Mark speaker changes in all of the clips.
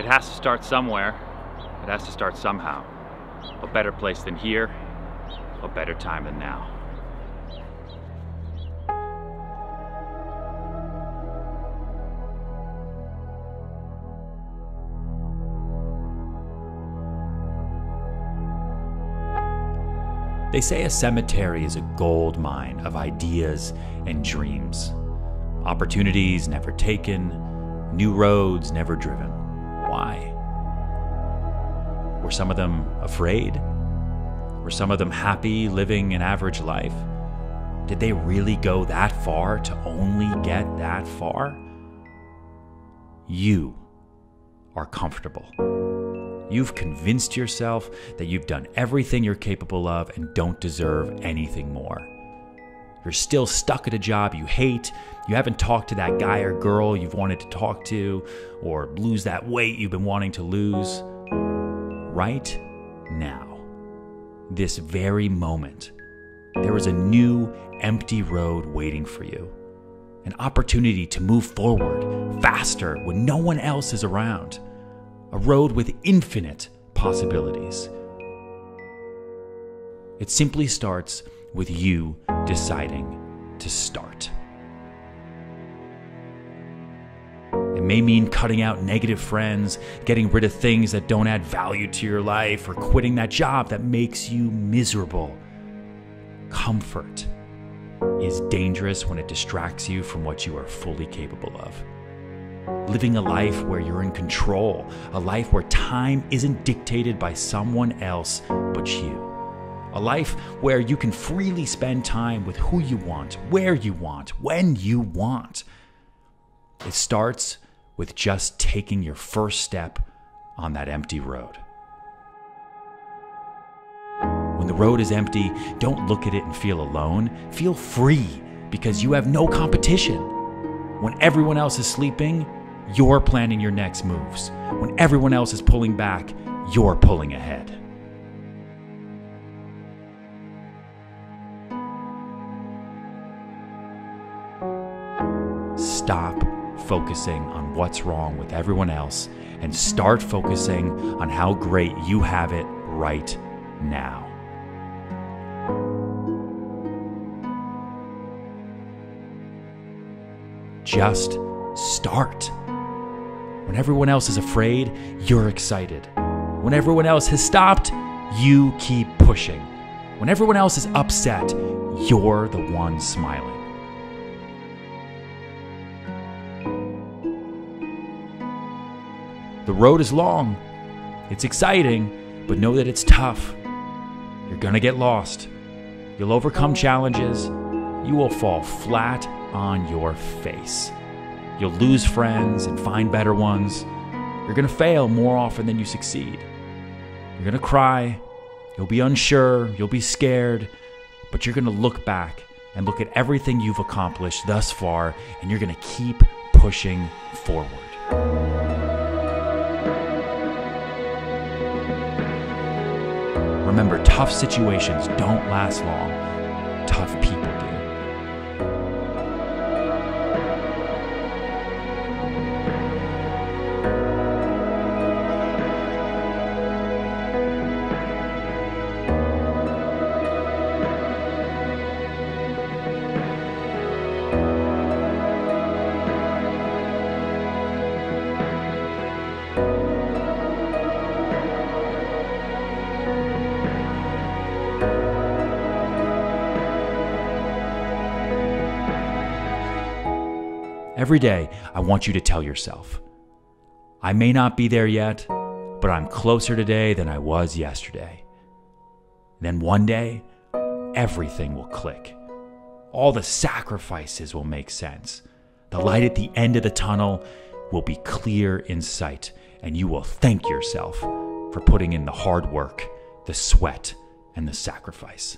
Speaker 1: It has to start somewhere. It has to start somehow. A better place than here, a better time than now.
Speaker 2: They say a cemetery is a gold mine of ideas and dreams. Opportunities never taken, new roads never driven. Why? Were some of them afraid? Were some of them happy living an average life? Did they really go that far to only get that far? You are comfortable. You've convinced yourself that you've done everything you're capable of and don't deserve anything more. You're still stuck at a job you hate. You haven't talked to that guy or girl you've wanted to talk to, or lose that weight you've been wanting to lose. Right now, this very moment, there is a new, empty road waiting for you. An opportunity to move forward faster when no one else is around. A road with infinite possibilities. It simply starts with you deciding to start. It may mean cutting out negative friends, getting rid of things that don't add value to your life, or quitting that job that makes you miserable. Comfort is dangerous when it distracts you from what you are fully capable of. Living a life where you're in control, a life where time isn't dictated by someone else but you. A life where you can freely spend time with who you want, where you want, when you want. It starts with just taking your first step on that empty road. When the road is empty, don't look at it and feel alone. Feel free, because you have no competition. When everyone else is sleeping, you're planning your next moves. When everyone else is pulling back, you're pulling ahead. Stop focusing on what's wrong with everyone else and start focusing on how great you have it right now. Just start. When everyone else is afraid, you're excited. When everyone else has stopped, you keep pushing. When everyone else is upset, you're the one smiling. The road is long. It's exciting, but know that it's tough. You're gonna get lost. You'll overcome challenges. You will fall flat on your face. You'll lose friends and find better ones. You're gonna fail more often than you succeed. You're gonna cry. You'll be unsure. You'll be scared. But you're gonna look back and look at everything you've accomplished thus far, and you're gonna keep pushing forward. Remember, tough situations don't last long. Tough people do. Every day, I want you to tell yourself, I may not be there yet, but I'm closer today than I was yesterday. Then one day, everything will click. All the sacrifices will make sense. The light at the end of the tunnel will be clear in sight, and you will thank yourself for putting in the hard work, the sweat, and the sacrifice.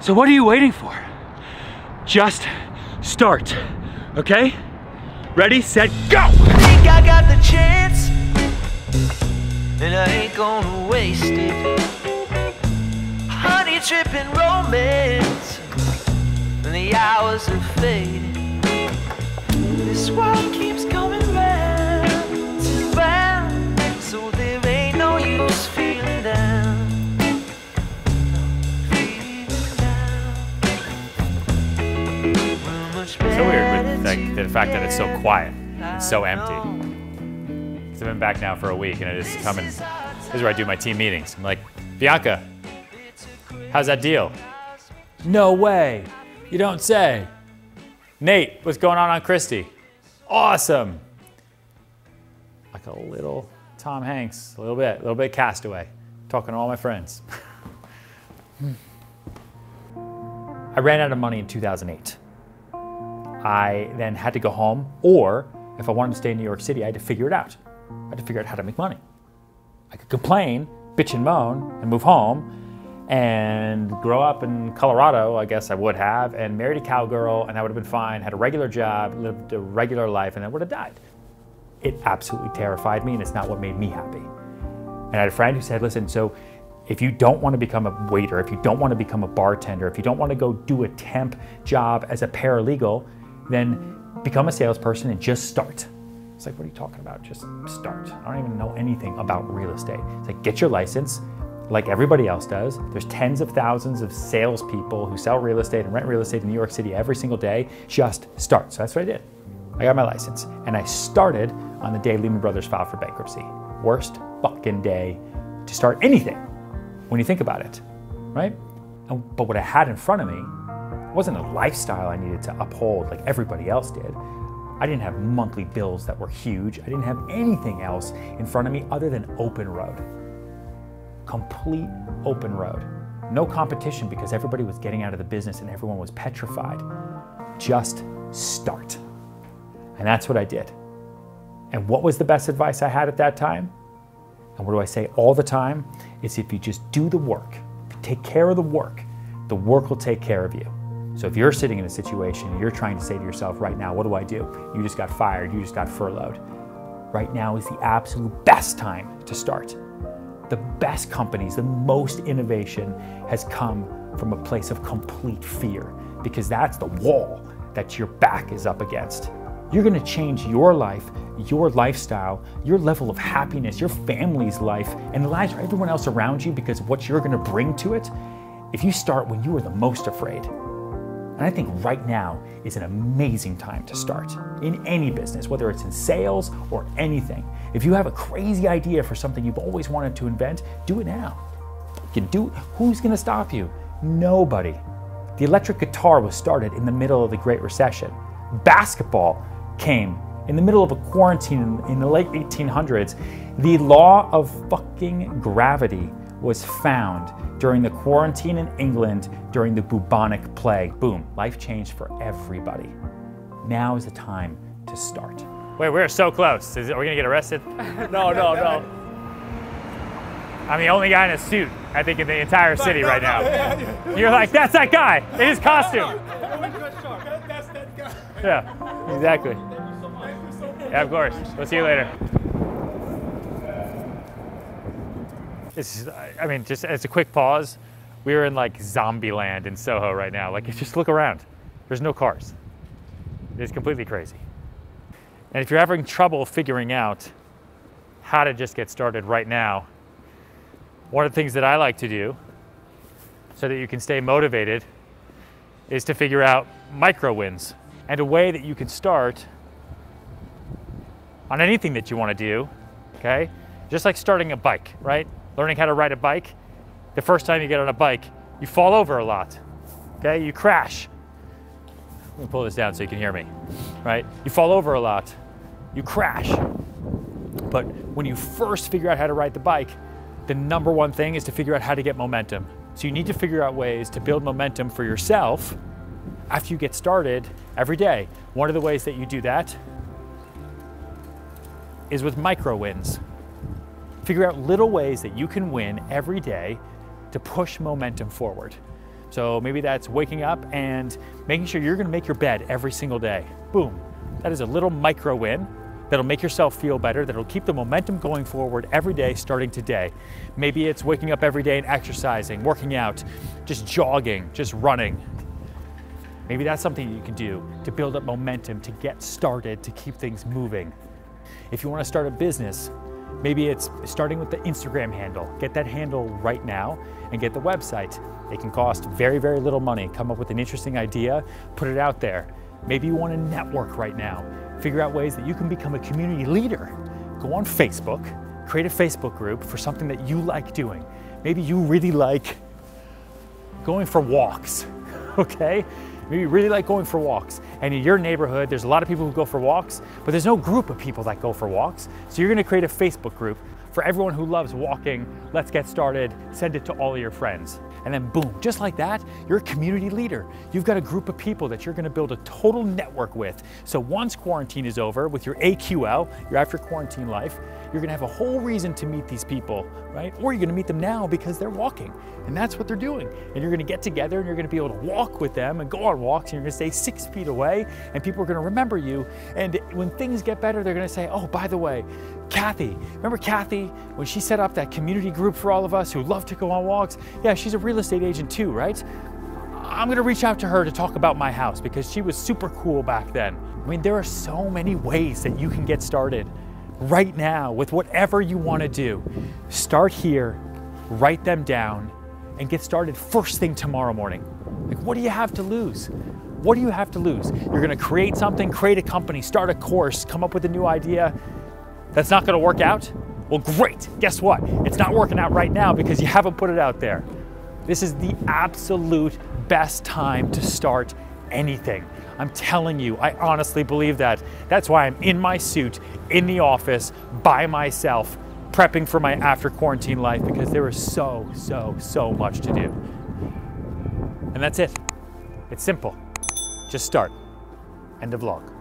Speaker 3: So what are you waiting for? Just start, okay? Ready, set, go!
Speaker 4: Think I got the chance. and I ain't gonna waste it. Honey dripping romance, and the hours have faded. This world keeps coming round and round, so there ain't no use feeling down.
Speaker 2: So weird with like the fact that it's so quiet and so empty. Because I've been back now for a week, and I just come and this is where I do my team meetings. I'm like, Bianca, how's that deal? No way. You don't say. Nate, what's going on Christie? Awesome. Like a little Tom Hanks, a little bit Castaway, talking to all my friends. I ran out of money in 2008. I then had to go home, or if I wanted to stay in New York City, I had to figure it out. I had to figure out how to make money. I could complain, bitch and moan, and move home, and grow up in Colorado, I guess I would have, and married a cowgirl, and I would have been fine, had a regular job, lived a regular life, and I would have died. It absolutely terrified me, and it's not what made me happy. And I had a friend who said, listen, so if you don't want to become a waiter, if you don't want to become a bartender, if you don't want to go do a temp job as a paralegal, then become a salesperson and just start. It's like, what are you talking about? Just start. I don't even know anything about real estate. It's like, get your license like everybody else does. There's tens of thousands of salespeople who sell real estate and rent real estate in New York City every single day. Just start. So that's what I did. I got my license and I started on the day Lehman Brothers filed for bankruptcy. Worst fucking day to start anything when you think about it, right? But what I had in front of me wasn't a lifestyle I needed to uphold like everybody else did. I didn't have monthly bills that were huge. I didn't have anything else in front of me other than open road. Complete open road. No competition because everybody was getting out of the business and everyone was petrified. Just start. And that's what I did. And what was the best advice I had at that time? And what do I say all the time? It's if you just do the work, if you take care of the work will take care of you. So if you're sitting in a situation and you're trying to say to yourself right now, what do I do? You just got fired, you just got furloughed. Right now is the absolute best time to start. The best companies, the most innovation has come from a place of complete fear because that's the wall that your back is up against. You're gonna change your life, your lifestyle, your level of happiness, your family's life, and the lives of everyone else around you because of what you're gonna bring to it if you start when you are the most afraid. And I think right now is an amazing time to start in any business, whether it's in sales or anything. If you have a crazy idea for something you've always wanted to invent, do it now. You can do it. Who's gonna stop you? Nobody. The electric guitar was started in the middle of the Great Recession. Basketball came in the middle of a quarantine in the late 1800s. The law of fucking gravity was found during the quarantine in England during the bubonic plague. Boom, life changed for everybody. Now is the time to start. Wait, we're so close. Are we gonna get arrested? No. I'm the only guy in a suit, I think, in the entire city right now. You're like, that's that guy in his costume.
Speaker 5: That's that guy.
Speaker 2: Yeah, exactly. Yeah, of course. We'll see you later. Just as a quick pause, we're in like zombie land in Soho right now. Like, just look around. There's no cars. It's completely crazy. And if you're having trouble figuring out how to just get started right now, one of the things that I like to do so that you can stay motivated is to figure out micro wins and a way that you can start on anything that you want to do, okay? Just like starting a bike, right? Learning how to ride a bike. The first time you get on a bike, you fall over a lot, okay? You crash. Let me pull this down so you can hear me, right? You fall over a lot, you crash. But when you first figure out how to ride the bike, the number one thing is to figure out how to get momentum. So you need to figure out ways to build momentum for yourself after you get started every day. One of the ways that you do that is with micro wins. Figure out little ways that you can win every day to push momentum forward. So maybe that's waking up and making sure you're gonna make your bed every single day. Boom. That is a little micro win that'll make yourself feel better, that'll keep the momentum going forward every day starting today. Maybe it's waking up every day and exercising, working out, just jogging, just running. Maybe that's something you can do to build up momentum, to get started, to keep things moving. If you want to start a business, maybe it's starting with the Instagram handle. Get that handle right now and get the website. It can cost very, very little money. Come up with an interesting idea, put it out there. Maybe you want to network right now. Figure out ways that you can become a community leader. Go on Facebook, create a Facebook group for something that you like doing. Maybe you really like going for walks, okay? Maybe you really like going for walks. And in your neighborhood, there's a lot of people who go for walks, but there's no group of people that go for walks. So you're gonna create a Facebook group for everyone who loves walking. Let's get started. Send it to all of your friends. And then boom, just like that, you're a community leader. You've got a group of people that you're gonna build a total network with. So once quarantine is over with your AQL, your after quarantine life, you're gonna have a whole reason to meet these people, right? Or you're gonna meet them now because they're walking, and that's what they're doing. And you're gonna get together and you're gonna be able to walk with them and go on walks, and you're gonna stay 6 feet away, and people are gonna remember you. And when things get better, they're gonna say, oh, by the way, Kathy, remember Kathy, when she set up that community group for all of us who love to go on walks? Yeah, she's a real estate agent too, right? I'm gonna reach out to her to talk about my house because she was super cool back then. I mean, there are so many ways that you can get started right now with whatever you want to do. Start here, write them down, and get started first thing tomorrow morning. Like, what do you have to lose? What do you have to lose? You're gonna create something, create a company, start a course, come up with a new idea that's not gonna work out? Well, great, guess what? It's not working out right now because you haven't put it out there. This is the absolute best time to start anything. I'm telling you, I honestly believe that. That's why I'm in my suit, in the office, by myself, prepping for my after quarantine life because there is so much to do. And that's it. It's simple. Just start. End of vlog.